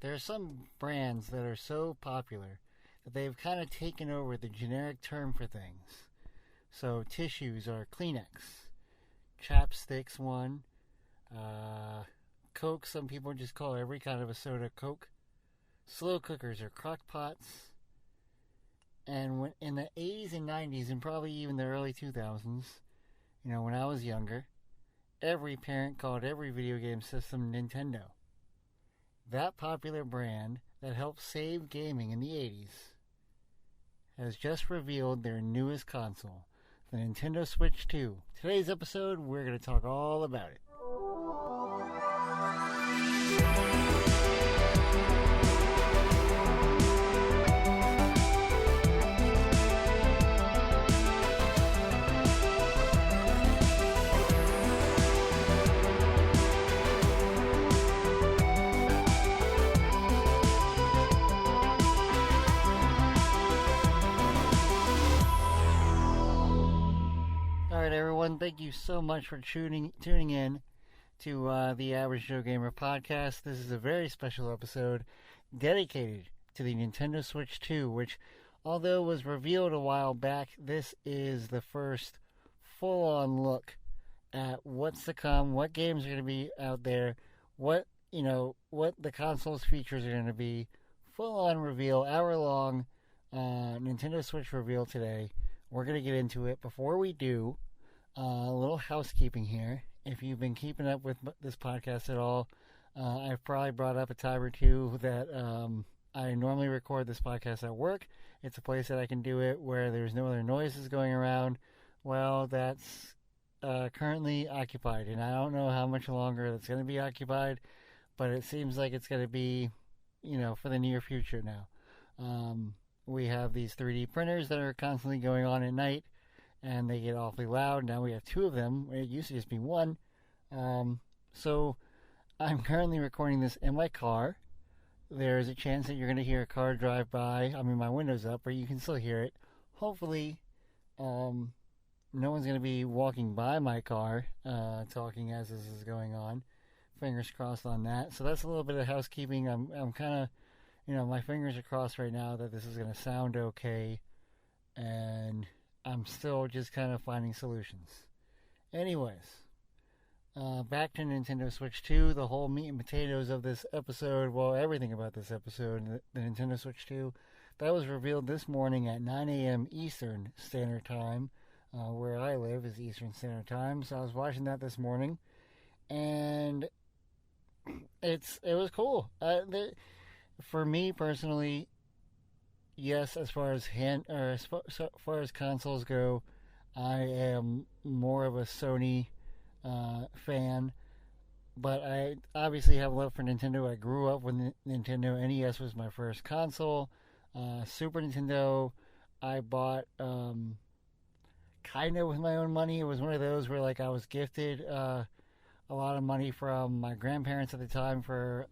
There are some brands that are so popular that they've kind of taken over the generic term for things. So tissues are Kleenex, chapsticks one, Coke. Some people just call every kind of a soda Coke. Slow cookers are crock pots. And in the 80s and 90s, and probably even the early 2000s, when I was younger, every parent called every video game system Nintendo. That popular brand that helped save gaming in the 80s has just revealed their newest console, the Nintendo Switch 2. Today's episode, we're going to talk all about it. Alright everyone, thank you so much for tuning in to the Average joGamer podcast. This is a very special episode dedicated to the Nintendo Switch 2, which, although was revealed a while back, this is the first full-on look at what's to come, what games are going to be out there, what the console's features are going to be. Full-on reveal, hour-long Nintendo Switch reveal today. We're going to get into it. Before we do, a little housekeeping here. If you've been keeping up with this podcast at all, I've probably brought up a time or two that I normally record this podcast at work. It's a place that I can do it where there's no other noises going around. Well, that's currently occupied, and I don't know how much longer that's going to be occupied, but it seems like it's going to be, for the near future now. We have these 3D printers that are constantly going on at night, and they get awfully loud. Now we have two of them. It used to just be one. So I'm currently recording this in my car. There's a chance that you're going to hear a car drive by. I mean, my window's up, but you can still hear it. Hopefully, no one's going to be walking by my car talking as this is going on. Fingers crossed on that. So that's a little bit of housekeeping. I'm kind of, my fingers are crossed right now that this is going to sound okay, and I'm still just kind of finding solutions. Anyways, back to Nintendo Switch 2, the whole meat and potatoes of this episode, well, everything about this episode, the Nintendo Switch 2, that was revealed this morning at 9 a.m. Eastern Standard Time. Where I live is Eastern Standard Time, so I was watching that this morning, and it was cool. For me personally, yes, as far as consoles go, I am more of a Sony fan, but I obviously have love for Nintendo. I grew up with Nintendo. NES was my first console. Super Nintendo, I bought kind of with my own money. It was one of those where I was gifted a lot of money from my grandparents at the time for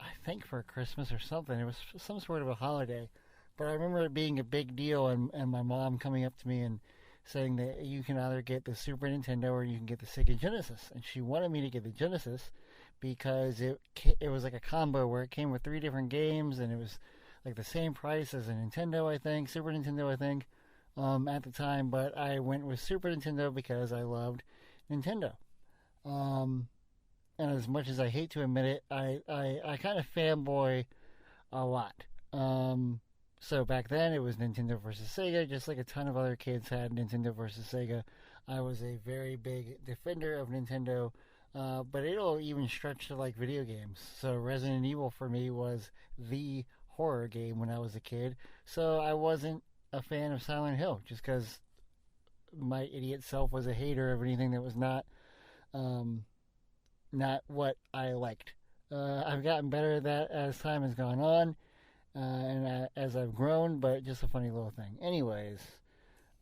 Christmas or something. It was some sort of a holiday. But I remember it being a big deal, and my mom coming up to me and saying that you can either get the Super Nintendo or you can get the Sega Genesis. And she wanted me to get the Genesis because it was like a combo where it came with 3 different games, and it was like the same price as a Nintendo, I think, Super Nintendo, I think, at the time. But I went with Super Nintendo because I loved Nintendo. And as much as I hate to admit it, I kind of fanboy a lot. So back then, it was Nintendo versus Sega, just like a ton of other kids had Nintendo versus Sega. I was a very big defender of Nintendo, but it'll even stretch to video games. So Resident Evil for me was the horror game when I was a kid. So I wasn't a fan of Silent Hill, just because my idiot self was a hater of anything that was not what I liked. I've gotten better at that as time has gone on. And as I've grown, but just a funny little thing. Anyways,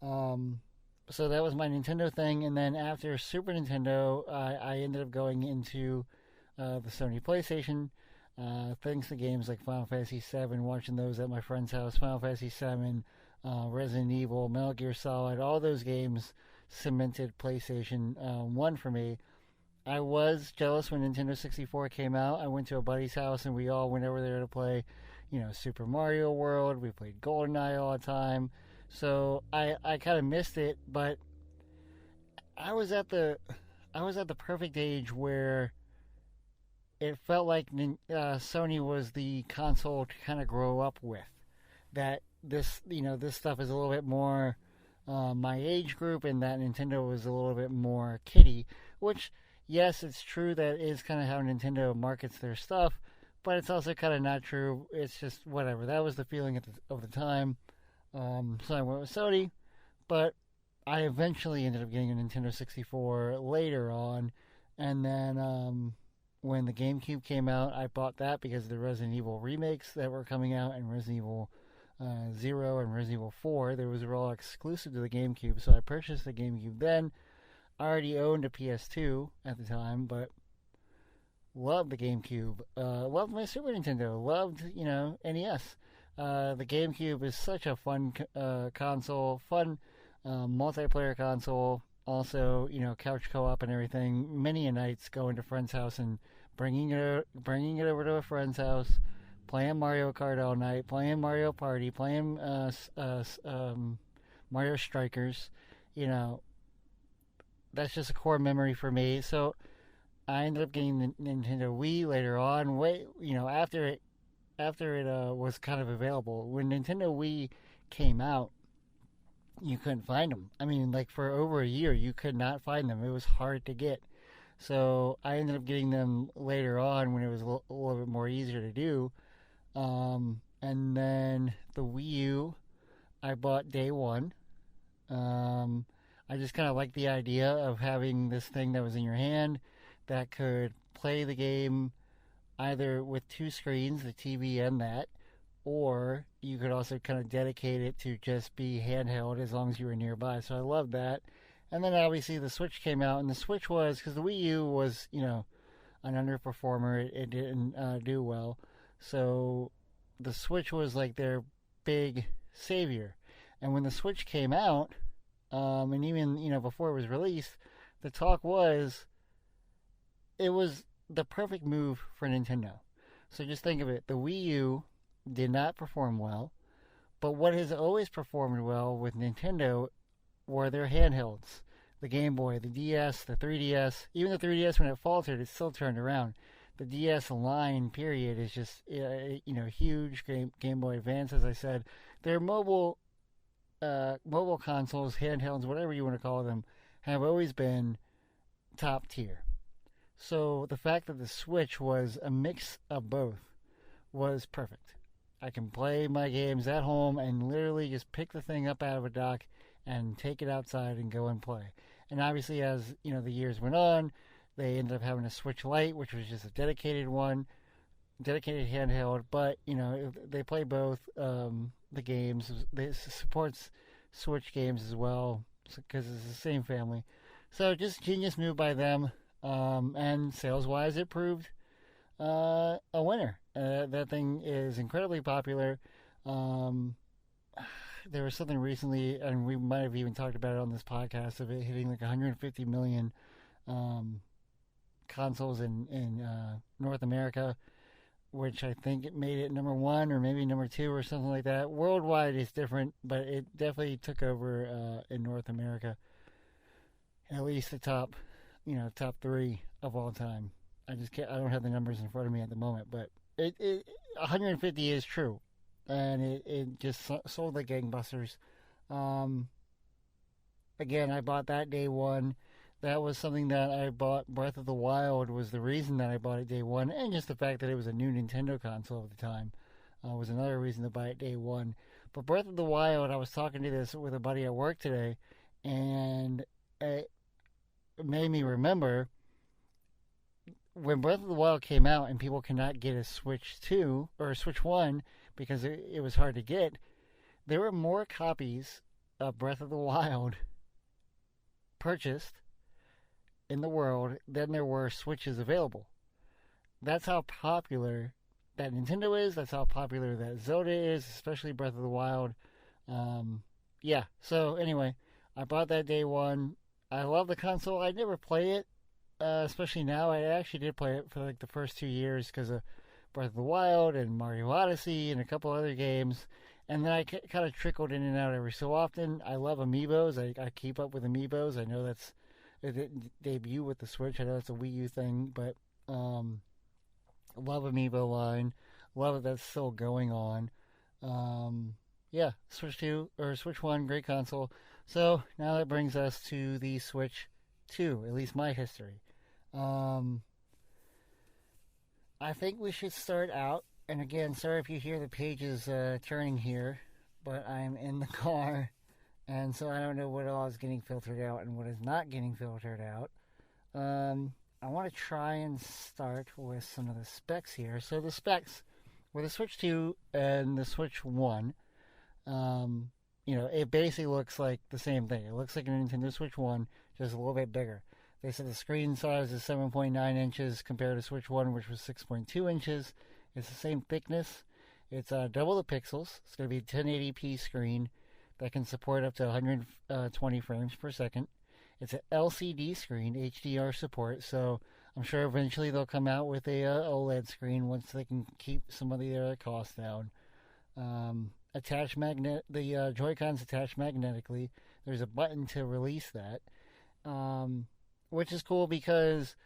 so that was my Nintendo thing, and then after Super Nintendo, I ended up going into the Sony PlayStation, thanks to games like Final Fantasy VII, watching those at my friend's house, Final Fantasy VII, Resident Evil, Metal Gear Solid, all those games cemented PlayStation 1 for me. I was jealous when Nintendo 64 came out. I went to a buddy's house and we all went over there to play, Super Mario World. We played GoldenEye all the time. So I kind of missed it, but I was at the I was at the perfect age where it felt like Sony was the console to kind of grow up with. That this stuff is a little bit more my age group, and that Nintendo was a little bit more kiddie. Which, yes, it's true that is kind of how Nintendo markets their stuff, but it's also kind of not true. It's just whatever. That was the feeling of the time. So I went with Sony, but I eventually ended up getting a Nintendo 64 later on, and then when the GameCube came out, I bought that because of the Resident Evil remakes that were coming out, and Resident Evil 0 and Resident Evil 4. Those were all exclusive to the GameCube, so I purchased the GameCube then. I already owned a PS2 at the time, but loved the GameCube. Loved my Super Nintendo. Loved, NES. The GameCube is such a fun console, fun multiplayer console. Also, couch co-op and everything. Many a nights going to a friend's house and bringing it over to a friend's house, playing Mario Kart all night, playing Mario Party, playing Mario Strikers. That's just a core memory for me. So I ended up getting the Nintendo Wii later on. After it was kind of available. When Nintendo Wii came out, you couldn't find them. I mean, like for over a year, you could not find them. It was hard to get. So I ended up getting them later on when it was a little bit more easier to do. And then the Wii U, I bought day one. I just kind of liked the idea of having this thing that was in your hand that could play the game either with two screens, the TV and that, or you could also kind of dedicate it to just be handheld as long as you were nearby. So I loved that. And then obviously the Switch came out, and the Switch was, because the Wii U was, an underperformer. It didn't do well. So the Switch was like their big savior. And when the Switch came out, and even, before it was released, the talk was it was the perfect move for Nintendo. So just think of it. The Wii U did not perform well, but what has always performed well with Nintendo were their handhelds. The Game Boy, the DS, the 3DS. Even the 3DS, when it faltered, it still turned around. The DS line, period, is just, huge. Game Boy Advance, as I said. Their mobile consoles, handhelds, whatever you want to call them, have always been top tier. So the fact that the Switch was a mix of both was perfect. I can play my games at home and literally just pick the thing up out of a dock and take it outside and go and play. And obviously, as the years went on, they ended up having a Switch Lite, which was just a dedicated handheld. But they play both the games. It supports Switch games as well because it's the same family. So just genius move by them. And sales-wise, it proved a winner. That thing is incredibly popular. There was something recently, and we might have even talked about it on this podcast, of it hitting like 150 million consoles in North America, which I think it made it number one or maybe number two or something like that. Worldwide, it's different, but it definitely took over in North America. At least the top three of all time. I don't have the numbers in front of me at the moment, but it 150 is true, and it just sold like gangbusters. Again, I bought that day one. That was something that I bought. Breath of the Wild was the reason that I bought it day one, and just the fact that it was a new Nintendo console at the time was another reason to buy it day one. But Breath of the Wild, I was talking to this with a buddy at work today, and it made me remember when Breath of the Wild came out and people could not get a Switch 2 or a Switch 1 because it was hard to get. There were more copies of Breath of the Wild purchased in the world than there were Switches available. That's how popular that Nintendo is. That's how popular that Zelda is, especially Breath of the Wild. So anyway, I bought that day one. I love the console. I never play it especially now. I actually did play it for like the first 2 years because of Breath of the Wild and Mario Odyssey and a couple other games. And then I kind of trickled in and out every so often. I love amiibos. I keep up with amiibos. I know that's it didn't debut with the Switch. I know it's a Wii U thing, but love amiibo line. Love that that's still going on. Yeah, Switch 2 or Switch 1, great console. So now that brings us to the Switch 2, at least my history. Um, I think we should start out. And again, sorry if you hear the pages turning here, but I'm in the car, and so I don't know what all is getting filtered out and what is not getting filtered out. I want to try and start with some of the specs here. So the specs with the Switch 2 and the Switch 1, it basically looks like the same thing. It looks like a Nintendo Switch 1, just a little bit bigger. They said the screen size is 7.9 inches compared to Switch 1, which was 6.2 inches. It's the same thickness. It's double the pixels. It's going to be a 1080p screen that can support up to 120 frames per second. It's an LCD screen, HDR support, so I'm sure eventually they'll come out with a OLED screen once they can keep some of the costs down. The Joy-Cons attach magnetically. There's a button to release that, which is cool because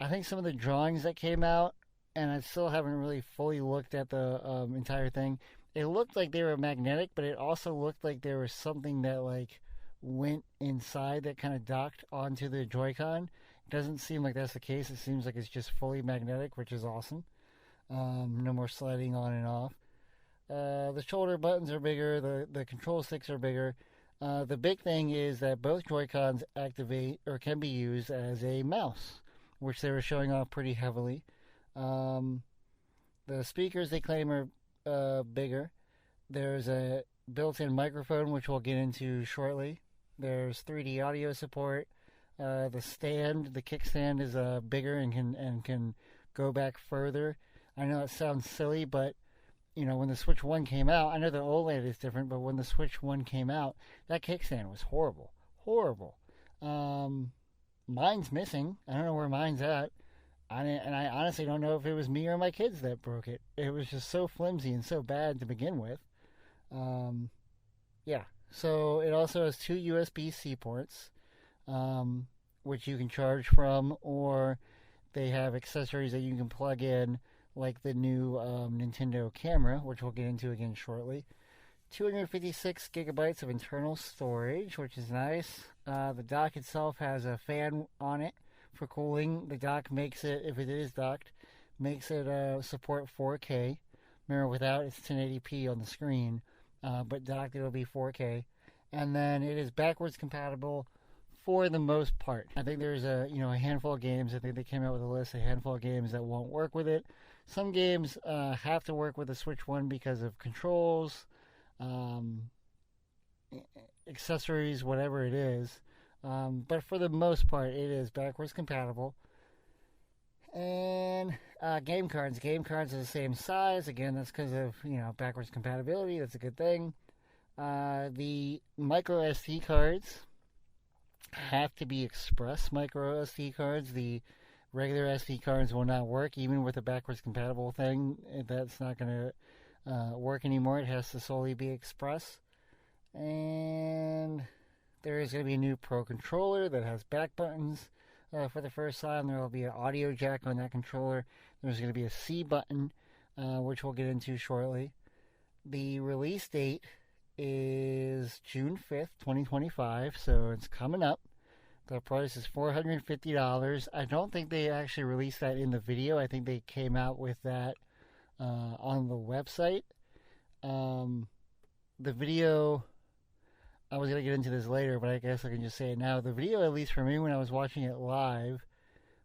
I think some of the drawings that came out, and I still haven't really fully looked at the entire thing. It looked like they were magnetic, but it also looked like there was something that like went inside that kind of docked onto the Joy-Con. It doesn't seem like that's the case. It seems like it's just fully magnetic, which is awesome. No more sliding on and off. The shoulder buttons are bigger. The control sticks are bigger. The big thing is that both Joy-Cons activate or can be used as a mouse, which they were showing off pretty heavily. The speakers they claim are bigger. There's a built-in microphone, which we'll get into shortly. There's 3D audio support. The kickstand is bigger and can go back further. I know it sounds silly, but when the Switch 1 came out, I know the OLED is different, but when the Switch 1 came out, that kickstand was horrible. Horrible. Mine's missing. I don't know where mine's at. I honestly don't know if it was me or my kids that broke it. It was just so flimsy and so bad to begin with. Yeah. So it also has 2 USB-C ports, which you can charge from, or they have accessories that you can plug in, like the new Nintendo camera, which we'll get into again shortly. 256 gigabytes of internal storage, which is nice. The dock itself has a fan on it for cooling. The dock makes it, if it is docked, makes it support 4K. Remember, without it's 1080p on the screen, but docked it'll be 4K. And then it is backwards compatible for the most part. I think there's a handful of games. I think they came out with a list, a handful of games that won't work with it. Some games have to work with the Switch 1 because of controls, accessories, whatever it is. But for the most part, it is backwards compatible. And game cards. Game cards are the same size. Again, that's because of backwards compatibility. That's a good thing. The micro SD cards have to be express micro SD cards. The regular SD cards will not work, even with a backwards compatible thing. That's not going to work anymore. It has to solely be express. And there is going to be a new Pro controller that has back buttons for the first time. There will be an audio jack on that controller. There's going to be a C button, which we'll get into shortly. The release date is June 5th, 2025, so it's coming up. The price is $450. I don't think they actually released that in the video. I think they came out with that on the website. The video, I was going to get into this later, but I guess I can just say it now. The video, at least for me, when I was watching it live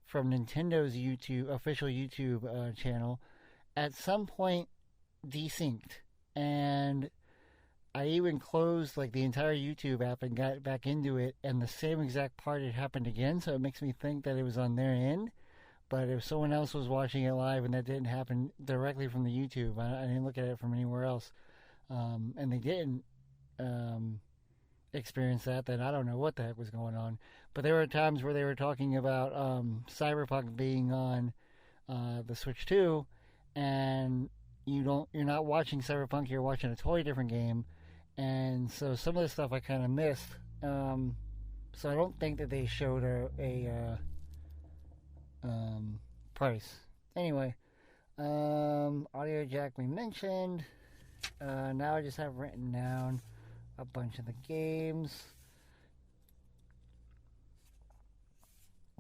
from Nintendo's official YouTube channel, at some point desynced. And I even closed the entire YouTube app and got back into it, and the same exact part had happened again, so it makes me think that it was on their end. But if someone else was watching it live and that didn't happen directly from the YouTube, I didn't look at it from anywhere else, and they didn't, experienced that, then I don't know what the heck was going on. But there were times where they were talking about Cyberpunk being on the Switch 2, and you're not watching Cyberpunk, you're watching a totally different game, and so some of the stuff I kind of missed. So I don't think that they showed a price. Anyway, audio jack we mentioned. Now I just have written down a bunch of the games,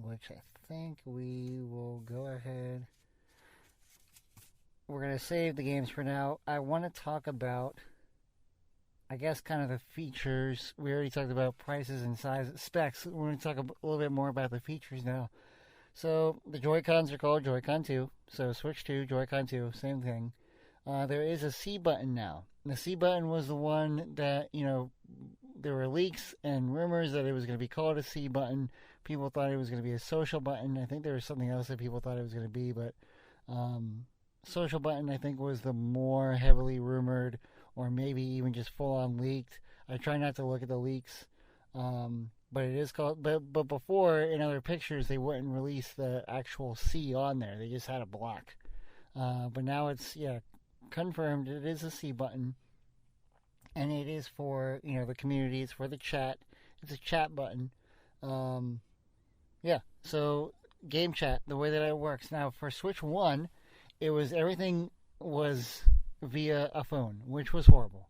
which I think we will go ahead. We're going to save the games for now. I want to talk about, I guess, kind of the features. We already talked about prices and size specs. We're going to talk a little bit more about the features now. So the Joy-Cons are called Joy-Con 2. So Switch 2, Joy-Con 2, same thing. There is a C button now. The C button was the one that, there were leaks and rumors that it was going to be called a C button. People thought it was going to be a social button. I think there was something else that people thought it was going to be, but social button, I think, was the more heavily rumored, or maybe even just full-on leaked. I try not to look at the leaks, but it is called. But before, in other pictures, they wouldn't release the actual C on there. They just had a block. But now it's confirmed. It is a C button, and it is for the community. It's for the chat. It's a chat button. So game chat, the way that it works now for Switch 1. Everything was via a phone, which was horrible.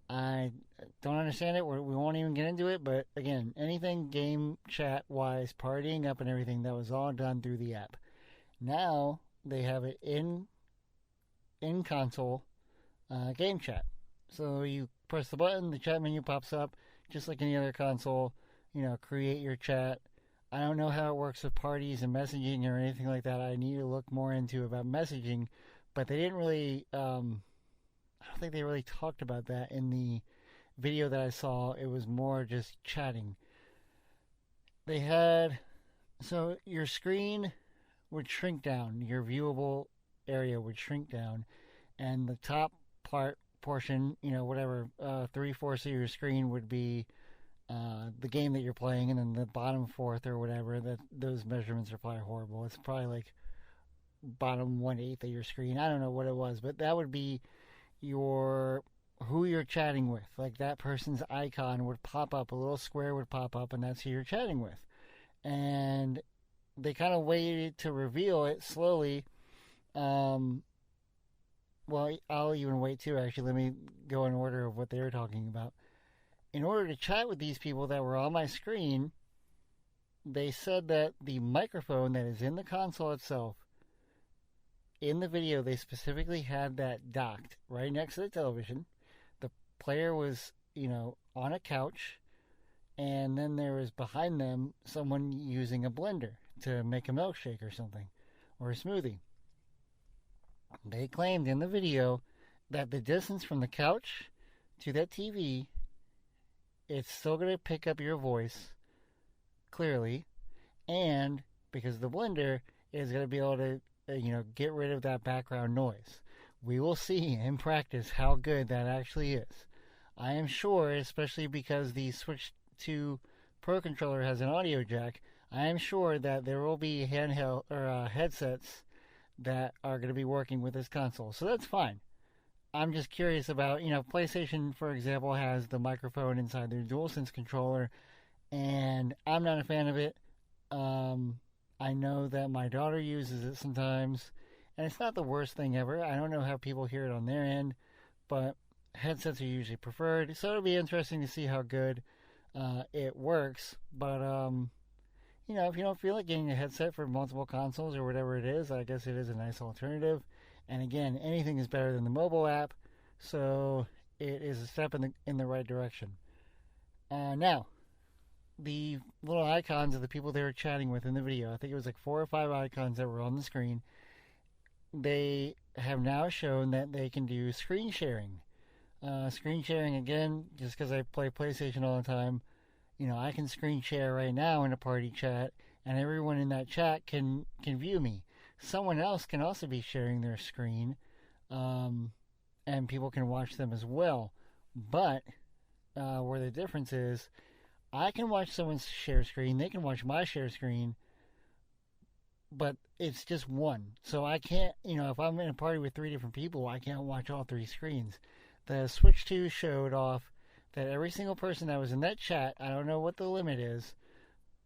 I don't understand it. We won't even get into it. But again, anything game chat wise, partying up and everything, that was all done through the app. Now they have it in console game chat. So you press the button, the chat menu pops up, just like any other console. Create your chat. I don't know how it works with parties and messaging or anything like that. I need to look more into about messaging, but they didn't really. I don't think they really talked about that in the video that I saw. It was more just chatting. They had your screen would shrink down, your viewable area would shrink down, and the top portion, whatever 3/4 of your screen would be the game that you're playing, and then the bottom fourth or whatever, those measurements are probably horrible. It's probably like bottom 1/8 of your screen. I don't know what it was, but that would be who you're chatting with. Like that person's icon would pop up, a little square would pop up, and that's who you're chatting with. And they kind of waited to reveal it slowly. Well, I'll even wait too, actually. Let me go in order of what they were talking about. In order to chat with these people that were on my screen, they said that the microphone that is in the console itself, in the video, they specifically had that docked right next to the television. The player was, on a couch, and then there was behind them someone using a blender to make a milkshake or something, or a smoothie. They claimed in the video that the distance from the couch to that TV, it's still going to pick up your voice clearly, and because the blender is going to be able to get rid of that background noise. We will see in practice how good that actually is. I am sure, especially because the Switch 2 Pro controller has an audio jack, I am sure that there will be handheld or headsets that are going to be working with this console. So that's fine. I'm just curious about, PlayStation, for example, has the microphone inside their DualSense controller, and I'm not a fan of it. I know that my daughter uses it sometimes, and it's not the worst thing ever. I don't know how people hear it on their end, but headsets are usually preferred. So it'll be interesting to see how good it works. But, if you don't feel like getting a headset for multiple consoles or whatever it is, I guess it is a nice alternative. And again, anything is better than the mobile app, so it is a step in the right direction. Now, the little icons of the people they were chatting with in the video, I think it was like 4 or 5 icons that were on the screen. They have now shown that they can do screen sharing. Screen sharing, again, just because I play PlayStation all the time, I can screen share right now in a party chat, and everyone in that chat can view me. Someone else can also be sharing their screen, and people can watch them as well. But where the difference is, I can watch someone's share screen, they can watch my share screen, but it's just one. So I can't, if I'm in a party with 3 different people, I can't watch all 3 screens. The Switch 2 showed off that every single person that was in that chat, I don't know what the limit is,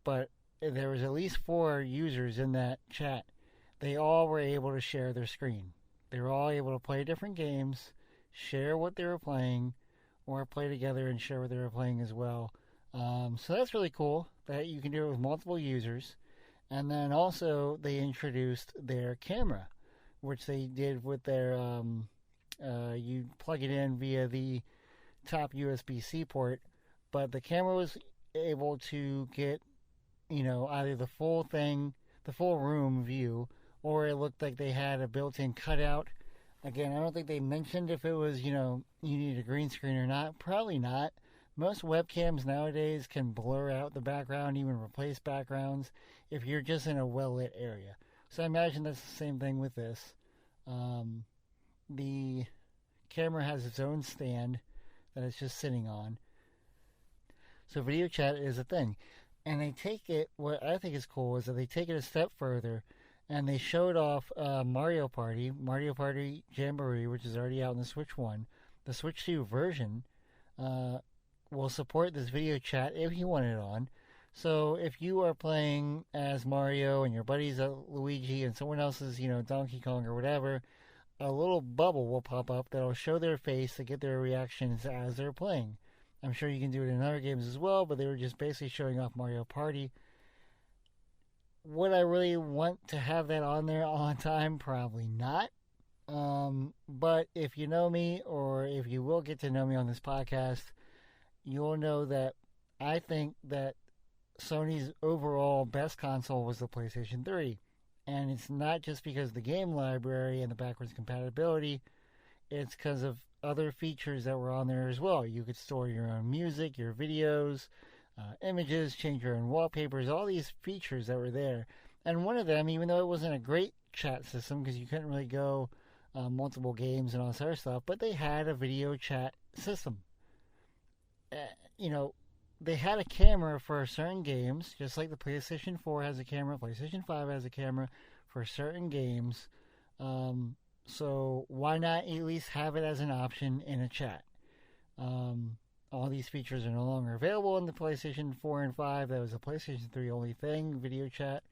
but there was at least 4 users in that chat. They all were able to share their screen. They were all able to play different games, share what they were playing, or play together and share what they were playing as well. So that's really cool that you can do it with multiple users. And then also they introduced their camera, which they did with their, you plug it in via the top USB-C port, but the camera was able to get, either the full thing, the full room view, or it looked like they had a built-in cutout. Again, I don't think they mentioned if it was, you need a green screen or not. Probably not. Most webcams nowadays can blur out the background, even replace backgrounds, if you're just in a well-lit area. So I imagine that's the same thing with this. The camera has its own stand that it's just sitting on. So video chat is a thing. And they take it, what I think is cool is that they take it a step further, and they showed off Mario Party Jamboree, which is already out in the Switch 1. The Switch 2 version will support this video chat if you want it on. So if you are playing as Mario and your buddy's Luigi and someone else is, Donkey Kong or whatever, a little bubble will pop up that'll show their face to get their reactions as they're playing. I'm sure you can do it in other games as well, but they were just basically showing off Mario Party. Would I really want to have that on there all the time? Probably not. But if you know me, or if you will get to know me on this podcast, you'll know that I think that Sony's overall best console was the PlayStation 3. And it's not just because of the game library and the backwards compatibility. It's because of other features that were on there as well. You could store your own music, your videos, images, change your own wallpapers, all these features that were there. And one of them, even though it wasn't a great chat system because you couldn't really go multiple games and all this other stuff, but they had a video chat system. They had a camera for certain games, just like the PlayStation 4 has a camera, PlayStation 5 has a camera for certain games. So why not at least have it as an option in a chat? All these features are no longer available in the PlayStation 4 and 5. That was a PlayStation 3 only thing, video chat.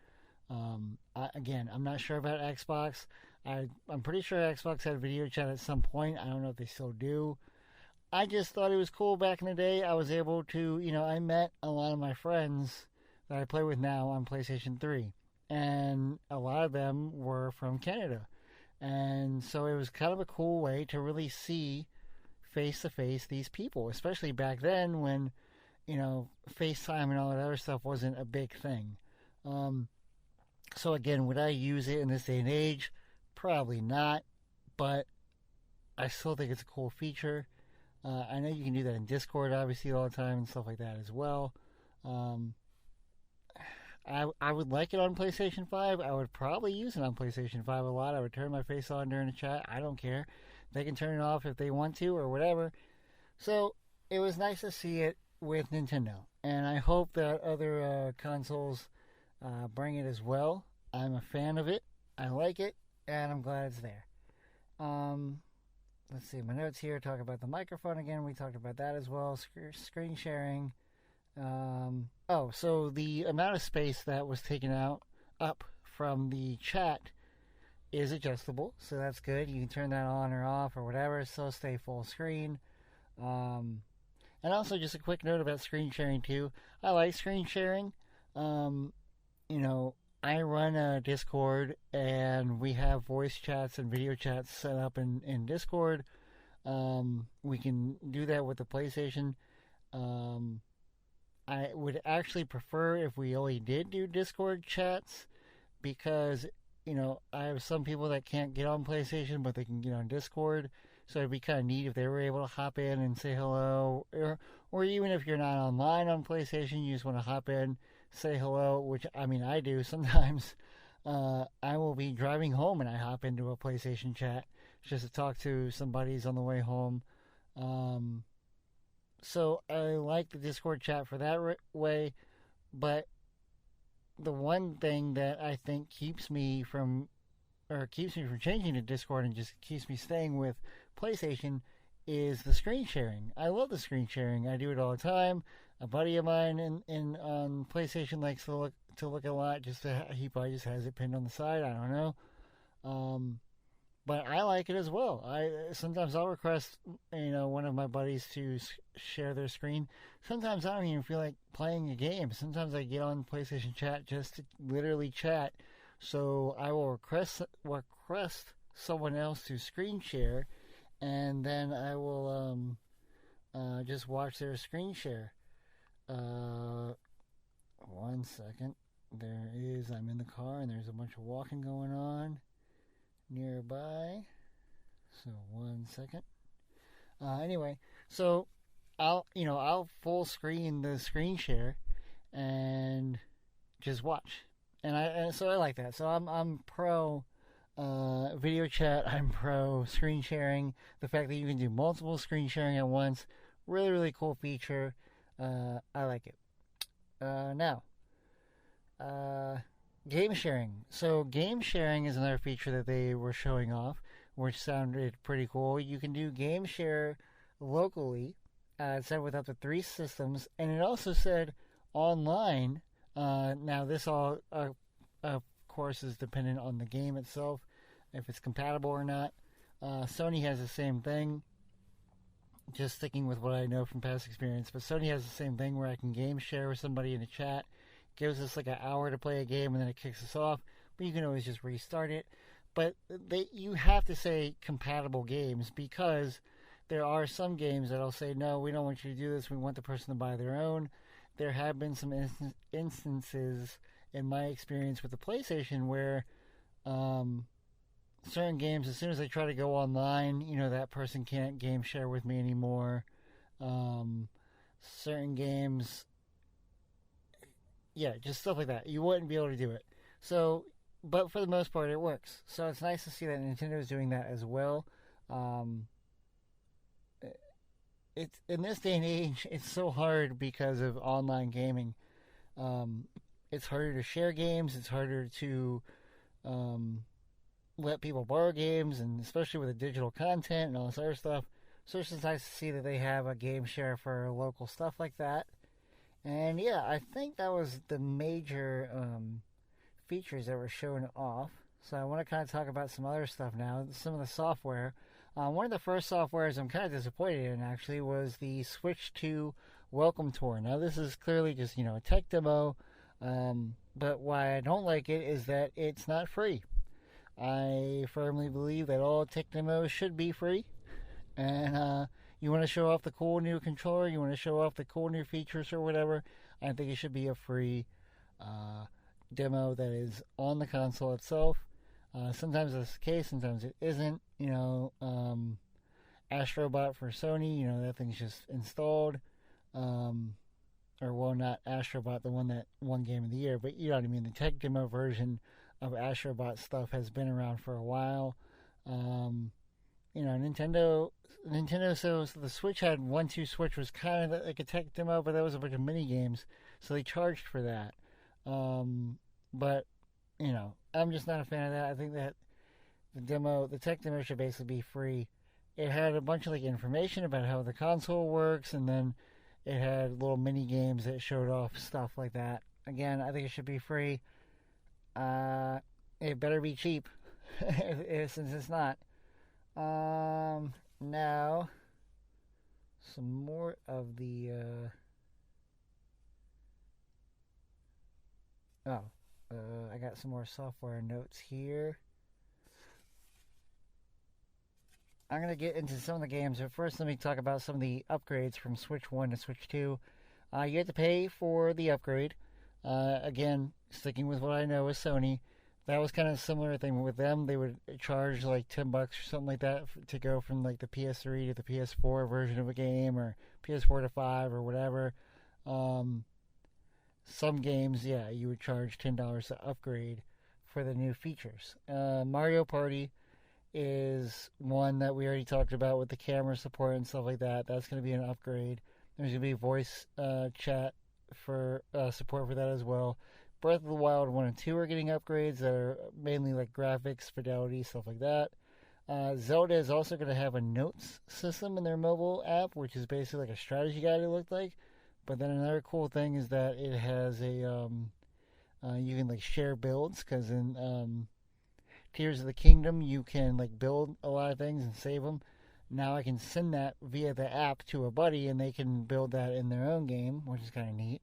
I'm not sure about Xbox. I'm pretty sure Xbox had video chat at some point. I don't know if they still do. I just thought it was cool back in the day. I was able to, I met a lot of my friends that I play with now on PlayStation 3. And a lot of them were from Canada. And so it was kind of a cool way to really see face-to-face these people, especially back then when, FaceTime and all that other stuff wasn't a big thing. So again, would I use it in this day and age? Probably not, but I still think it's a cool feature. I know you can do that in Discord, obviously, all the time and stuff like that as well. I would like it on PlayStation 5. I would probably use it on PlayStation 5 a lot. I would turn my face on during the chat. I don't care. They can turn it off if they want to or whatever. So it was nice to see it with Nintendo. And I hope that other consoles bring it as well. I'm a fan of it. I like it. And I'm glad it's there. Let's see. My notes here talk about the microphone again. We talked about that as well. Screen sharing. So the amount of space that was taken up from the chat is adjustable, so that's good. You can turn that on or off or whatever, so stay full screen. And also just a quick note about screen sharing too. I like screen sharing. I run a Discord and we have voice chats and video chats set up in Discord. We can do that with the PlayStation. I would actually prefer if we only did do Discord chats because, I have some people that can't get on PlayStation, but they can get on Discord. So it'd be kind of neat if they were able to hop in and say hello. Or even if you're not online on PlayStation, you just want to hop in, say hello, which, I do sometimes. I will be driving home and I hop into a PlayStation chat just to talk to some buddies on the way home. So I like the Discord chat for that way, but the one thing that I think keeps me from changing to Discord and just keeps me staying with PlayStation is the screen sharing. I love the screen sharing. I do it all the time. A buddy of mine in on PlayStation likes to look a lot. He probably just has it pinned on the side. I don't know. Um, but I like it as well. I sometimes I'll request one of my buddies to share their screen. Sometimes I don't even feel like playing a game. Sometimes I get on PlayStation Chat just to literally chat. So I will request someone else to screen share, and then I will just watch their screen share. Uh, 1 second. I'm in the car and there's a bunch of walking going on nearby. So 1 second. Anyway, so I'll full screen the screen share and just watch. And so I like that. So I'm pro video chat. I'm pro screen sharing. The fact that you can do multiple screen sharing at once, really really cool feature. I like it. Now, game sharing. So game sharing is another feature that they were showing off, which sounded pretty cool. You can do game share locally. It said with up to 3 systems, and it also said online. Now this all, of course, is dependent on the game itself, if it's compatible or not. Sony has the same thing. Just sticking with what I know from past experience, but Sony has the same thing where I can game share with somebody in the chat. Gives us like an hour to play a game and then it kicks us off, but you can always just restart it. But you have to say compatible games, because there are some games that'll say, no, we don't want you to do this, we want the person to buy their own. There have been some instances in my experience with the PlayStation where certain games, as soon as I try to go online, that person can't game share with me anymore. Certain games, yeah, just stuff like that. You wouldn't be able to do it. So, but for the most part, it works. So it's nice to see that Nintendo is doing that as well. It's in this day and age, it's so hard because of online gaming. It's harder to share games. It's harder to let people borrow games, and especially with the digital content and all this other stuff. So it's just nice to see that they have a game share for local stuff like that. And yeah, I think that was the major features that were shown off. So I want to kind of talk about some other stuff now. Some of the software. One of the first softwares I'm kind of disappointed in actually was the Switch 2 Welcome Tour. Now this is clearly just a tech demo, but why I don't like it is that it's not free. I firmly believe that all tech demos should be free, and you want to show off the cool new controller, you want to show off the cool new features or whatever, I think it should be a free demo that is on the console itself. Sometimes that's the case, sometimes it isn't. Astrobot for Sony, that thing's just installed. Or, well, not Astrobot, the one that won Game of the Year, but you know what I mean. The tech demo version of Astrobot stuff has been around for a while. Nintendo. So the Switch had 1-2 Switch was kind of like a tech demo, but that was a bunch of mini games, so they charged for that. But I'm just not a fan of that. I think that the tech demo should basically be free. It had a bunch of information about how the console works, and then it had little mini games that showed off stuff like that. Again, I think it should be free. It better be cheap, since it's not. Now, some more of the. I got some more software notes here. I'm going to get into some of the games, but first let me talk about some of the upgrades from Switch 1 to Switch 2. You have to pay for the upgrade. Again, sticking with what I know with Sony, that was kind of a similar thing with them. They would charge like $10 or something like that to go from the PS3 to the PS4 version of a game, or PS4 to 5 or whatever. Some games, yeah, you would charge $10 to upgrade for the new features. Mario Party is one that we already talked about with the camera support and stuff like that. That's going to be an upgrade. There's going to be voice chat for support for that as well. Breath of the Wild 1 and 2 are getting upgrades that are mainly like graphics, fidelity, stuff like that. Zelda is also going to have a notes system in their mobile app, which is basically like a strategy guide, it looked like. But then another cool thing is that it has a you can like share builds, because in Tears of the Kingdom you can like build a lot of things and save them. Now I can send that via the app to a buddy, and they can build that in their own game, which is kind of neat.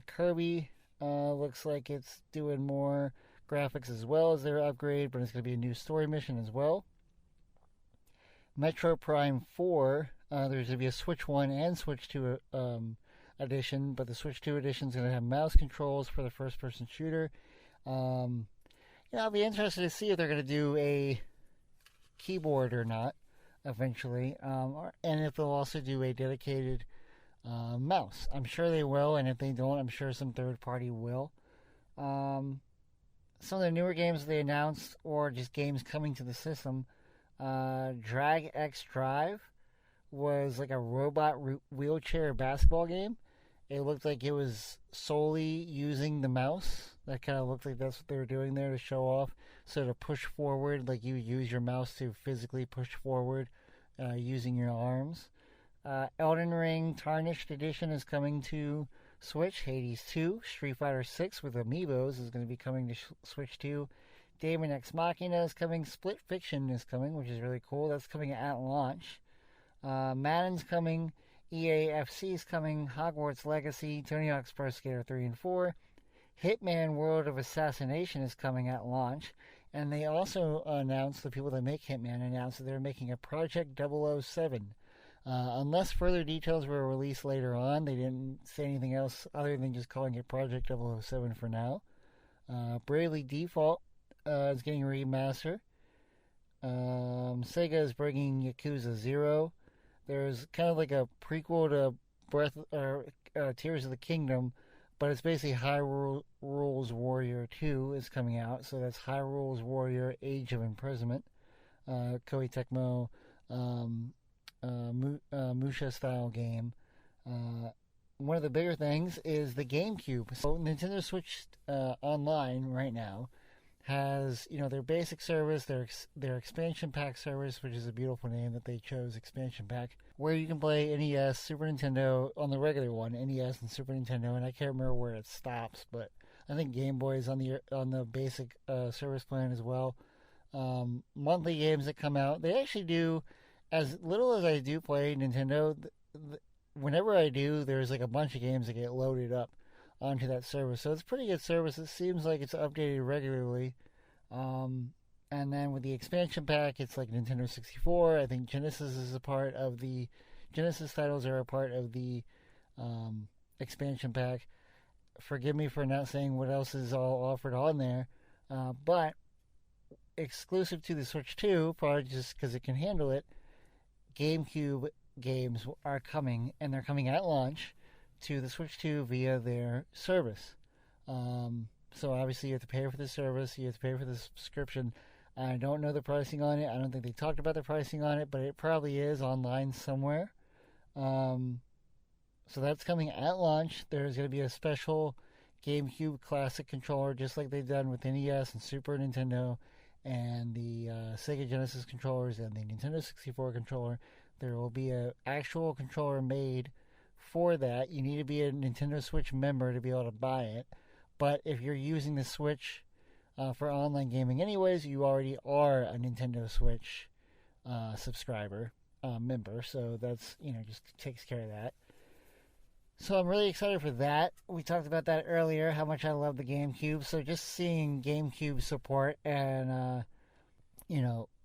Kirby looks like it's doing more graphics as well as their upgrade, but it's going to be a new story mission as well. Metro Prime 4, there's going to be a Switch 1 and Switch 2 edition, but the Switch 2 edition is going to have mouse controls for the first-person shooter. I'll be interested to see if they're going to do a keyboard or not eventually, and if they'll also do a dedicated mouse. I'm sure they will, and if they don't, I'm sure some third party will. Some of the newer games they announced, or just games coming to the system, Drag X Drive was like a robot wheelchair basketball game. It looked like it was solely using the mouse. That kind of looked like that's what they were doing there to show off. So to push forward, like you use your mouse to physically push forward using your arms. Elden Ring Tarnished Edition is coming to Switch. Hades 2, Street Fighter 6 with amiibos is going to be coming to Switch 2. Daemon X Machina is coming. Split Fiction is coming, which is really cool. That's coming at launch. Madden's coming. EAFC is coming. Hogwarts Legacy, Tony Hawk's Pro Skater 3 and 4. Hitman World of Assassination is coming at launch. And they also announced, the people that make Hitman announced that they're making a Project 007. Unless further details were released later on, they didn't say anything else other than just calling it Project 007 for now. Bravely Default is getting a remaster. Sega is bringing Yakuza 0. There's kind of like a prequel to Tears of the Kingdom, but it's basically Hyrule Warrior 2 is coming out. So that's Hyrule Warrior Age of Imprisonment. Koei Tecmo Musha style game. One of the bigger things is the GameCube. So Nintendo Switch Online right now has, their basic service, their expansion pack service, which is a beautiful name that they chose, expansion pack, where you can play NES, Super Nintendo on the regular one, NES and Super Nintendo, and I can't remember where it stops, but I think Game Boy is on the basic service plan as well. Monthly games that come out, they actually do, as little as I do play Nintendo, whenever I do, there's like a bunch of games that get loaded up onto that service. So it's a pretty good service. It seems like it's updated regularly. And then with the expansion pack, it's like Nintendo 64. I think Genesis is a part of the... Genesis titles are a part of the expansion pack. Forgive me for not saying what else is all offered on there. But exclusive to the Switch 2, probably just because it can handle it, GameCube games are coming, and they're coming at launch to the Switch 2 via their service. So obviously you have to pay for the service, you have to pay for the subscription. I don't know the pricing on it. I don't think they talked about the pricing on it, but it probably is online somewhere. So that's coming at launch. There's going to be a special GameCube Classic controller, just like they've done with NES and Super Nintendo and the Sega Genesis controllers and the Nintendo 64 controller. There will be an actual controller made for that. You need to be a Nintendo Switch member to be able to buy it. But if you're using the Switch for online gaming anyways, you already are a Nintendo Switch subscriber, member. So that's, just takes care of that. So I'm really excited for that. We talked about that earlier, how much I love the GameCube. So just seeing GameCube support and,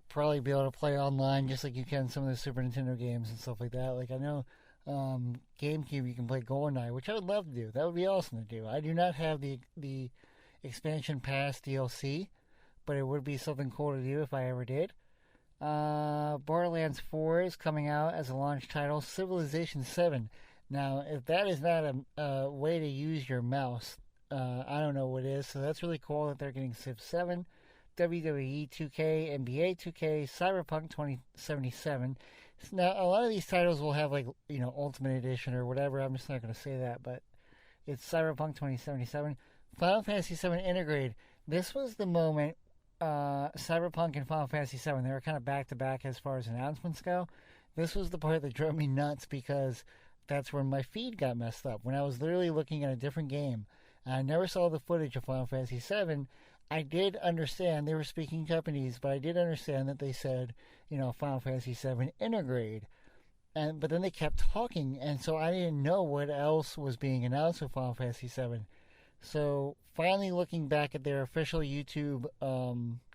probably be able to play online just like you can some of the Super Nintendo games and stuff like that. Like I know GameCube you can play GoldenEye, which I would love to do. That would be awesome to do. I do not have the expansion pass DLC, but it would be something cool to do if I ever did. Borderlands 4 is coming out as a launch title. Civilization 7. Now, if that is not a way to use your mouse, I don't know what is. So that's really cool that they're getting Civ 7. WWE 2K, NBA 2K, Cyberpunk 2077. Now, a lot of these titles will have, like, Ultimate Edition or whatever. I'm just not going to say that, but it's Cyberpunk 2077. Final Fantasy VII Integrate. This was the moment Cyberpunk and Final Fantasy VII, they were kind of back to back as far as announcements go. This was the part that drove me nuts because that's where my feed got messed up. When I was literally looking at a different game, and I never saw the footage of Final Fantasy VII. I did understand they were speaking Japanese, but I did understand that they said, Final Fantasy VII Integrate. But then they kept talking, and so I didn't know what else was being announced with Final Fantasy VII. So finally, looking back at their official YouTube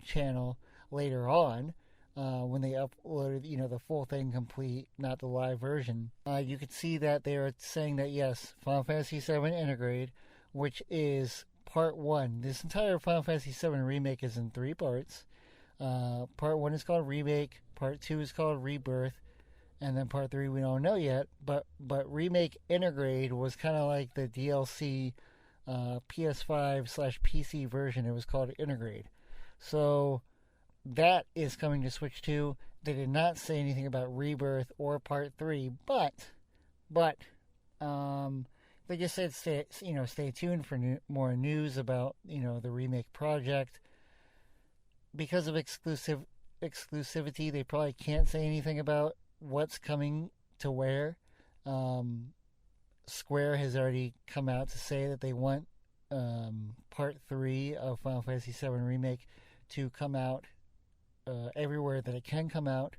channel later on, when they uploaded, the full thing complete, not the live version, you could see that they are saying that yes, Final Fantasy VII Integrate, which is Part 1. This entire Final Fantasy VII Remake is in 3 parts. Part 1 is called Remake, Part 2 is called Rebirth, and then Part 3 we don't know yet, but Remake Integrate was kind of like the DLC PS5/PC version. It was called Integrate. So that is coming to Switch 2. They did not say anything about Rebirth or Part 3, but they just said stay tuned for more news about the remake project. Because of exclusivity, they probably can't say anything about what's coming to where. Square has already come out to say that they want Part 3 of Final Fantasy VII Remake to come out everywhere that it can come out.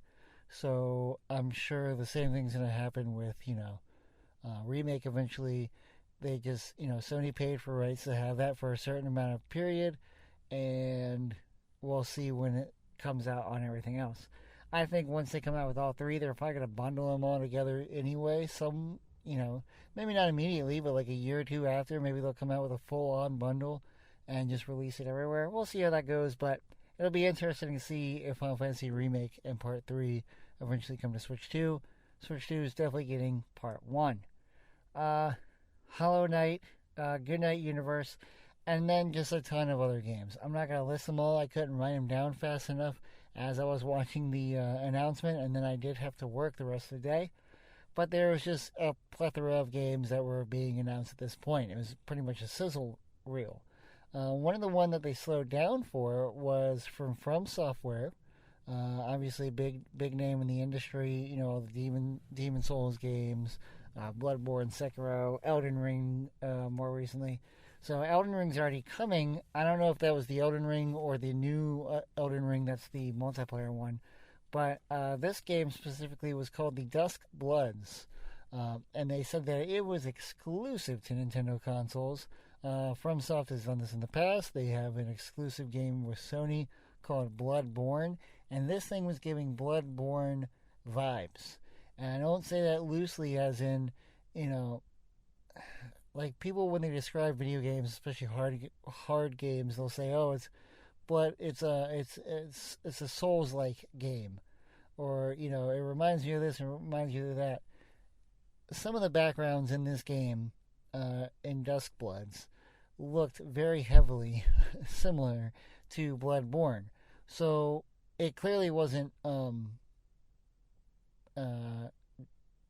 So I'm sure the same thing's going to happen with, Remake eventually. They just, Sony paid for rights to have that for a certain amount of period, and we'll see when it comes out on everything else. I think once they come out with all 3, they're probably going to bundle them all together anyway. Some, maybe not immediately, but like a year or 2 after, maybe they'll come out with a full-on bundle and just release it everywhere. We'll see how that goes, but it'll be interesting to see if Final Fantasy Remake and Part 3 eventually come to Switch 2. Switch 2 is definitely getting Part 1. Hollow Knight, Goodnight Universe, and then just a ton of other games. I'm not going to list them all. I couldn't write them down fast enough as I was watching the announcement, and then I did have to work the rest of the day. But there was just a plethora of games that were being announced at this point. It was pretty much a sizzle reel. One of the ones that they slowed down for was from Software. Obviously, big name in the industry. All the Demon Souls games, Bloodborne, Sekiro, Elden Ring, more recently. So Elden Ring's already coming. I don't know if that was the Elden Ring or the new Elden Ring. That's the multiplayer one. But this game specifically was called the Dusk Bloods. And they said that it was exclusive to Nintendo consoles. FromSoft has done this in the past. They have an exclusive game with Sony called Bloodborne. And this thing was giving Bloodborne vibes. And I don't say that loosely as in, like people when they describe video games, especially hard games, they'll say, "Oh, it's a Souls-like game," or it reminds you of this and reminds you of that. Some of the backgrounds in this game, in Dusk Bloods, looked very heavily similar to Bloodborne, so it clearly wasn't.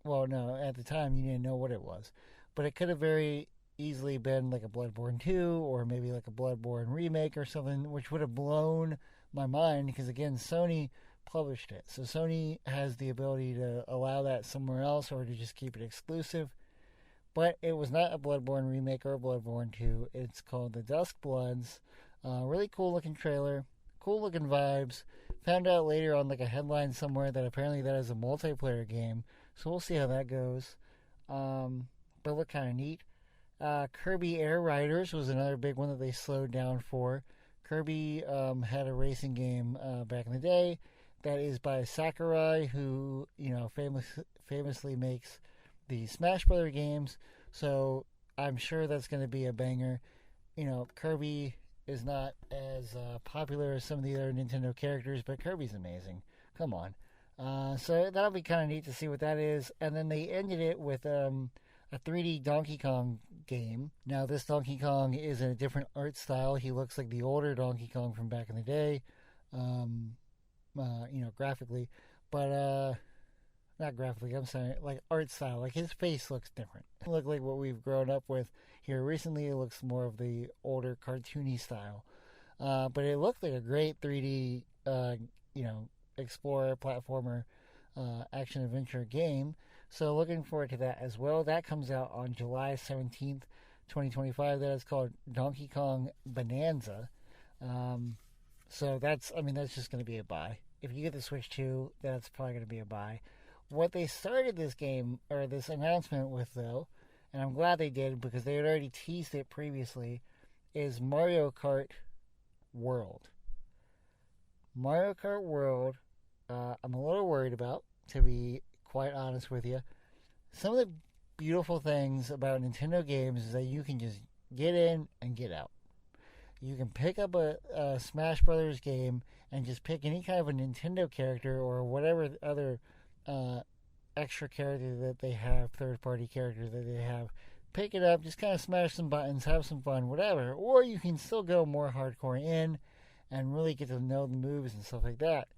Well, no, at the time you didn't know what it was. But it could have very easily been like a Bloodborne 2 or maybe like a Bloodborne remake or something, which would have blown my mind because, again, Sony published it. So Sony has the ability to allow that somewhere else or to just keep it exclusive. But it was not a Bloodborne remake or a Bloodborne 2. It's called the Dusk Bloods. Really cool looking trailer. Cool looking vibes. Found out later on like a headline somewhere that apparently that is a multiplayer game. So we'll see how that goes. But look kind of neat. Kirby Air Riders was another big one that they slowed down for. Kirby had a racing game back in the day that is by Sakurai, who famously makes the Smash Brother games. So I'm sure that's going to be a banger. Kirby is not as popular as some of the other Nintendo characters, but Kirby's amazing. Come on. So that'll be kind of neat to see what that is. And then they ended it with a a 3D Donkey Kong game. Now, this Donkey Kong is in a different art style. He looks like the older Donkey Kong from back in the day, um, graphically, but not graphically. I'm sorry, like art style. Like his face looks different. It look like what we've grown up with here recently. It looks more of the older cartoony style, but it looked like a great 3D, explorer platformer, action adventure game. So looking forward to that as well. That comes out on July 17th, 2025. That is called Donkey Kong Bonanza. So that's just going to be a buy. If you get the Switch 2, that's probably going to be a buy. What they started this game, or this announcement with, though, and I'm glad they did because they had already teased it previously, is Mario Kart World. Mario Kart World, I'm a little worried about, to be quite honest with you. Some of the beautiful things about Nintendo games is that you can just get in and get out. You can pick up a Smash Brothers game and just pick any kind of a Nintendo character or whatever other extra character that they have, third-party character that they have. Pick it up, just kind of smash some buttons, have some fun, whatever. Or you can still go more hardcore in and really get to know the moves and stuff like that.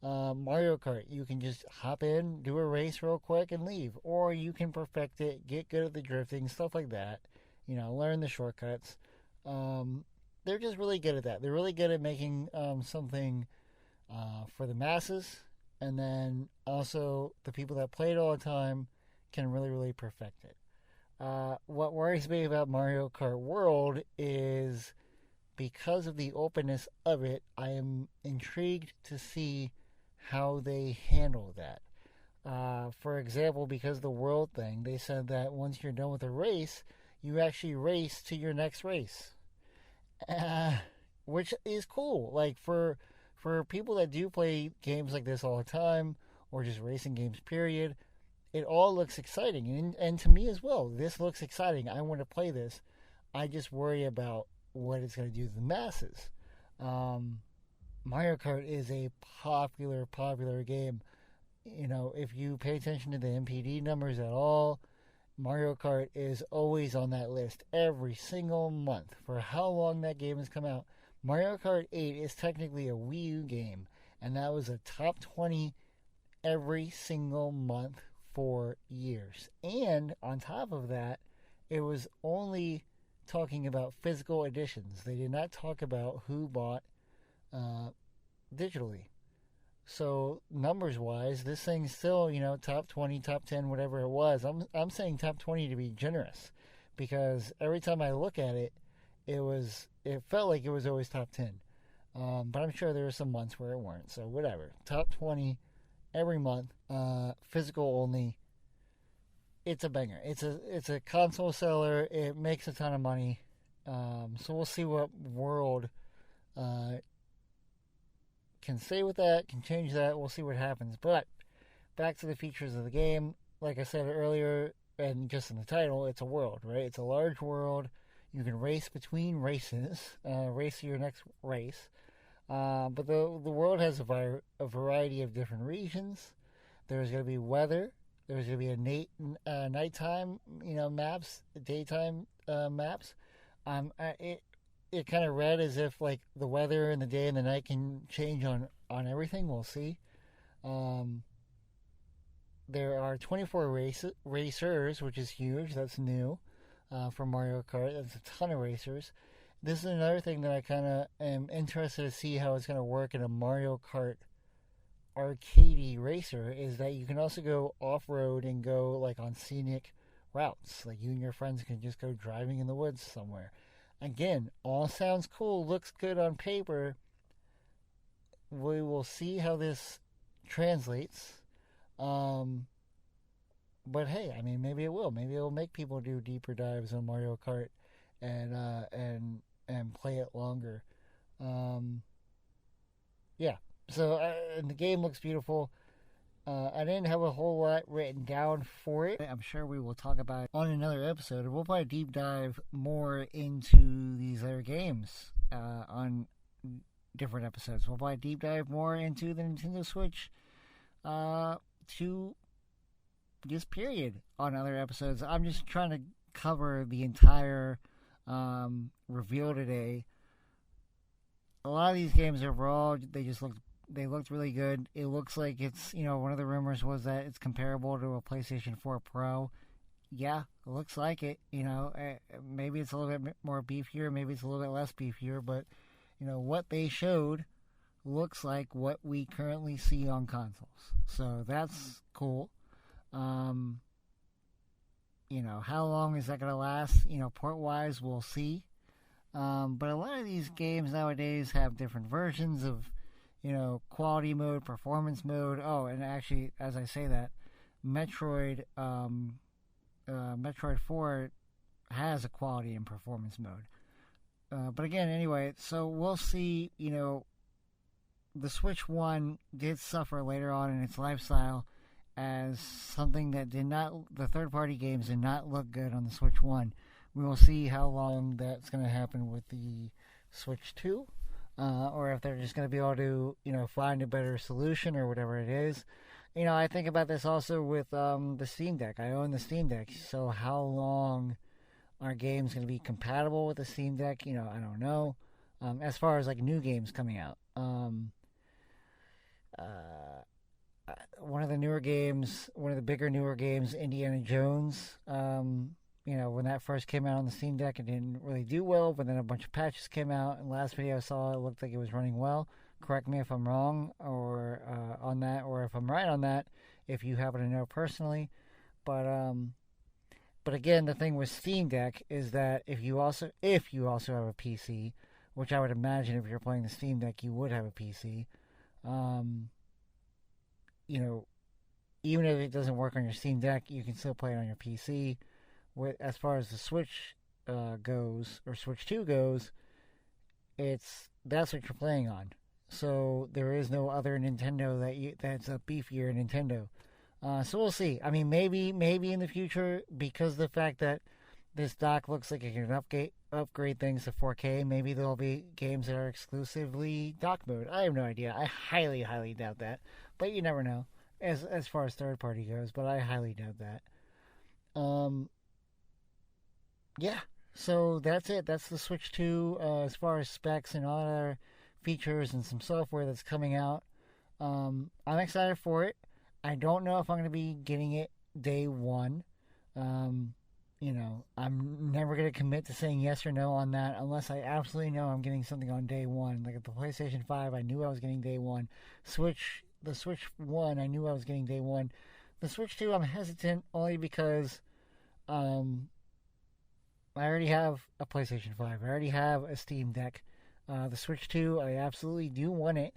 Mario Kart, you can just hop in, do a race real quick, and leave. Or you can perfect it, get good at the drifting, stuff like that. Learn the shortcuts. They're just really good at that. They're really good at making something for the masses. And then also the people that play it all the time can really, really perfect it. What worries me about Mario Kart World is because of the openness of it, I am intrigued to see how they handle that. For example, because of the world thing, they said that once you're done with a race, you actually race to your next race. Which is cool. Like, for people that do play games like this all the time, or just racing games, period, it all looks exciting. And to me as well, this looks exciting. I want to play this. I just worry about what it's going to do to the masses. Mario Kart is a popular game. If you pay attention to the MPD numbers at all, Mario Kart is always on that list every single month. For how long that game has come out, Mario Kart 8 is technically a Wii U game, and that was a top 20 every single month for years. And on top of that, it was only talking about physical editions. They did not talk about who bought digitally. So numbers wise, this thing's still, top 20, top 10, whatever it was. I'm saying top 20 to be generous, because every time I look at it, it felt like it was always top 10. But I'm sure there were some months where it weren't. So whatever. Top 20 every month, physical only. It's a banger. It's a console seller. It makes a ton of money. So we'll see what World can say with that, can change that. We'll see what happens. But back to the features of the game. Like I said earlier, and just in the title, it's a world, right? It's a large world. You can race between races, race to your next race. But the world has a variety of different regions. There's going to be weather. There's going to be a nighttime, maps, daytime maps. It kind of read as if like the weather and the day and the night can change on everything. We'll see. There are 24 racers, which is huge. That's new for Mario Kart. That's a ton of racers. This is another thing that I kind of am interested to see how it's going to work in a Mario Kart arcadey racer, is that you can also go off-road and go like on scenic routes. Like you and your friends can just go driving in the woods somewhere. Again, all sounds cool, looks good on paper. We will see how this translates. But hey, maybe it will. Maybe it will make people do deeper dives on Mario Kart and play it longer. Yeah. So and the game looks beautiful. I didn't have a whole lot written down for it. I'm sure we will talk about it on another episode. We'll probably deep dive more into these other games on different episodes. We'll probably deep dive more into the Nintendo Switch 2 just period on other episodes. I'm just trying to cover the entire reveal today. A lot of these games overall, they looked really good. It looks like it's, one of the rumors was that it's comparable to a PlayStation 4 Pro. Yeah, it looks like it. Maybe it's a little bit more beefier, maybe it's a little bit less beefier, but what they showed looks like what we currently see on consoles. So that's cool. How long is that going to last? Port-wise, we'll see. But a lot of these games nowadays have different versions of, quality mode, performance mode. Oh, and actually, as I say that, Metroid 4 has a quality and performance mode. But again, anyway, so we'll see, the Switch 1 did suffer later on in its lifestyle as something that the third-party games did not look good on the Switch 1. We will see how long that's going to happen with the Switch 2, or if they're just going to be able to, find a better solution or whatever it is. I think about this also with the Steam Deck. I own the Steam Deck, so how long are games going to be compatible with the Steam Deck? I don't know. As far as like new games coming out, one of the bigger newer games, Indiana Jones. When that first came out on the Steam Deck, it didn't really do well, but then a bunch of patches came out, and last video I saw, it looked like it was running well. Correct me if I'm wrong or on that, or if I'm right on that, if you happen to know personally. But again, the thing with Steam Deck is that if you also have a PC, which I would imagine if you're playing the Steam Deck, you would have a PC. Even if it doesn't work on your Steam Deck, you can still play it on your PC. As far as the Switch goes, or Switch 2 goes, that's what you're playing on. So there is no other Nintendo that's a beefier Nintendo. So we'll see. I mean, maybe in the future, because of the fact that this dock looks like it can upgrade things to 4K, maybe there'll be games that are exclusively dock mode. I have no idea. I highly, highly doubt that. But you never know, as far as third party goes. But I highly doubt that. Yeah. So that's it. That's the Switch 2 as far as specs and all other features and some software that's coming out. I'm excited for it. I don't know if I'm going to be getting it day one. I'm never going to commit to saying yes or no on that unless I absolutely know I'm getting something on day one. Like at the PlayStation 5, I knew I was getting day one. The Switch 1, I knew I was getting day one. The Switch 2, I'm hesitant only because I already have a PlayStation 5. I already have a Steam Deck. The Switch 2, I absolutely do want it.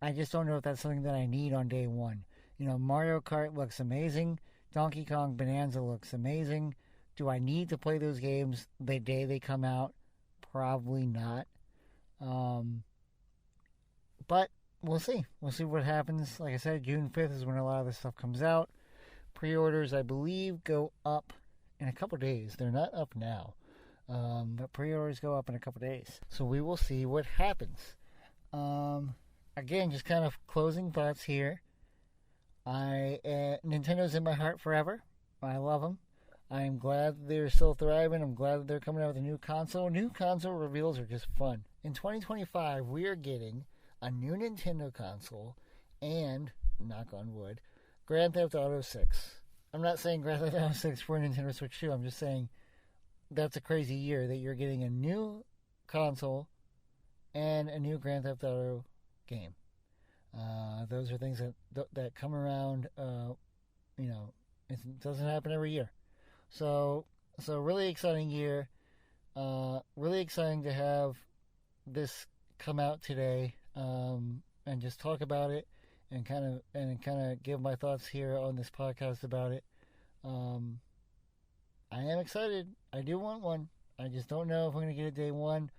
I just don't know if that's something that I need on day one. Mario Kart looks amazing. Donkey Kong Bonanza looks amazing. Do I need to play those games the day they come out? Probably not. But we'll see. We'll see what happens. Like I said, June 5th is when a lot of this stuff comes out. Pre-orders, I believe, go up in a couple days. They're not up now. But pre-orders go up in a couple days. So we will see what happens. Again, just kind of closing thoughts here. Nintendo's in my heart forever. I love them. I'm glad they're still thriving. I'm glad that they're coming out with a new console. New console reveals are just fun. In 2025, we are getting a new Nintendo console and, knock on wood, Grand Theft Auto 6. I'm not saying Grand Theft Auto 6 for Nintendo Switch 2. I'm just saying that's a crazy year that you're getting a new console and a new Grand Theft Auto game. Those are things that come around. It doesn't happen every year. So really exciting year. Really exciting to have this come out today, and just talk about it and kind of give my thoughts here on this podcast about it. I am excited. I do want one. I just don't know if I'm going to get it day one.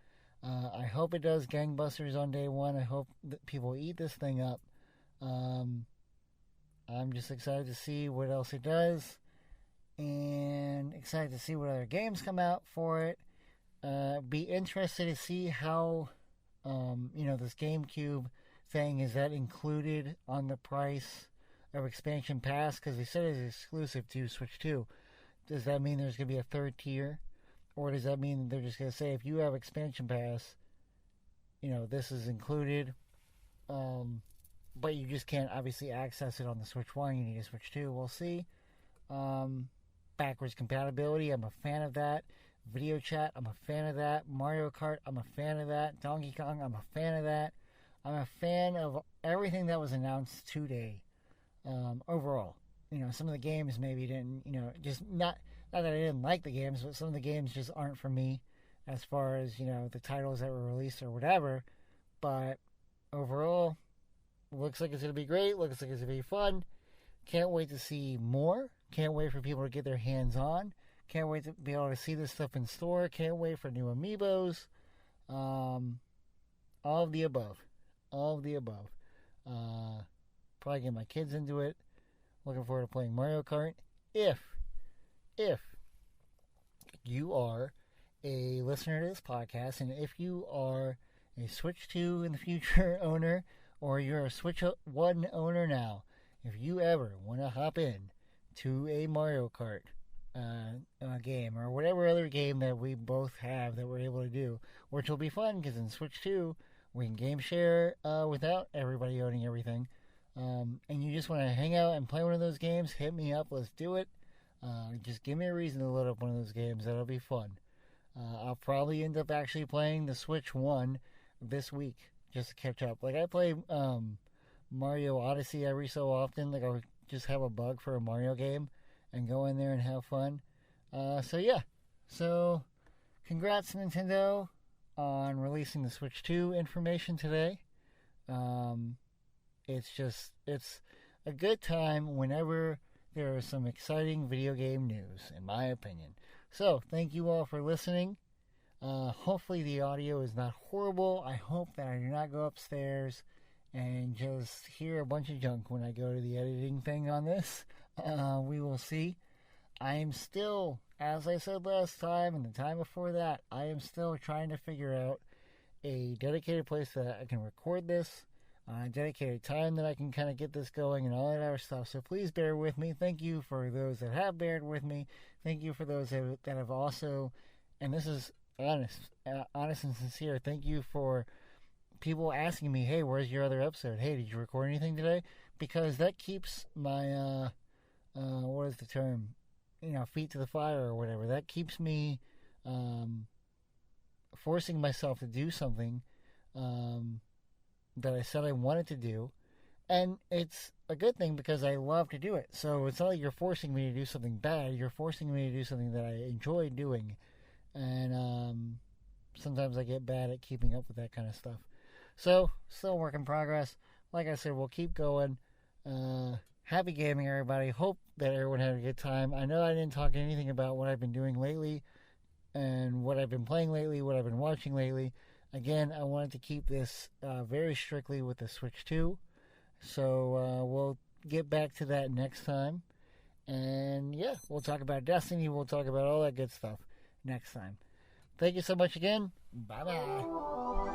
I hope it does gangbusters on day one. I hope that people eat this thing up. I'm just excited to see what else it does, and excited to see what other games come out for it. Be interested to see how, this GameCube thing, is that included on the price of expansion pass, because they said it's exclusive to Switch 2. Does that mean there's going to be a third tier? Or does that mean they're just going to say, if you have expansion pass, this is included, but you just can't obviously access it on the Switch 1. You need a Switch 2. We'll see. Backwards compatibility, I'm a fan of that. Video chat, I'm a fan of that. Mario Kart, I'm a fan of that. Donkey Kong, I'm a fan of that. I'm a fan of everything that was announced today. Overall, some of the games maybe didn't, just not that I didn't like the games, but some of the games just aren't for me as far as, the titles that were released or whatever. But overall, looks like it's going to be great. Looks like it's going to be fun. Can't wait to see more. Can't wait for people to get their hands on. Can't wait to be able to see this stuff in store. Can't wait for new amiibos. All of the above. All of the above. Probably get my kids into it. Looking forward to playing Mario Kart. If you are a listener to this podcast, and if you are a Switch 2 in the future owner, or you're a Switch 1 owner now, if you ever want to hop in to a Mario Kart game, or whatever other game that we both have that we're able to do, which will be fun, because in Switch 2, we can game share without everybody owning everything, and you just want to hang out and play one of those games, hit me up, let's do it. Just give me a reason to load up one of those games. That'll be fun. I'll probably end up actually playing the Switch 1 this week, just to catch up. Like, I play Mario Odyssey every so often. Like, I'll just have a bug for a Mario game and go in there and have fun. So yeah. So, congrats, Nintendo, on releasing the Switch 2 information today. It's a good time whenever there is some exciting video game news, in my opinion. So, thank you all for listening. Hopefully the audio is not horrible. I hope that I do not go upstairs and just hear a bunch of junk when I go to the editing thing on this. We will see. I am still, as I said last time and the time before that, I am still trying to figure out a dedicated place that I can record this, dedicated time that I can kind of get this going and all that other stuff. So please bear with me. Thank you for those that have bared with me. Thank you for those that have also, and this is honest and sincere, thank you for people asking me, hey, where's your other episode? Hey, did you record anything today? Because that keeps my, what is the term? Feet to the fire or whatever. That keeps me forcing myself to do something that I said I wanted to do. And it's a good thing because I love to do it. So it's not like you're forcing me to do something bad. You're forcing me to do something that I enjoy doing. And sometimes I get bad at keeping up with that kind of stuff. So, still a work in progress. Like I said, we'll keep going. Happy gaming, everybody. Hope that everyone had a good time. I know I didn't talk anything about what I've been doing lately and what I've been playing lately, what I've been watching lately. Again, I wanted to keep this very strictly with the Switch 2. So we'll get back to that next time. And yeah, we'll talk about Destiny. We'll talk about all that good stuff next time. Thank you so much again. Bye-bye.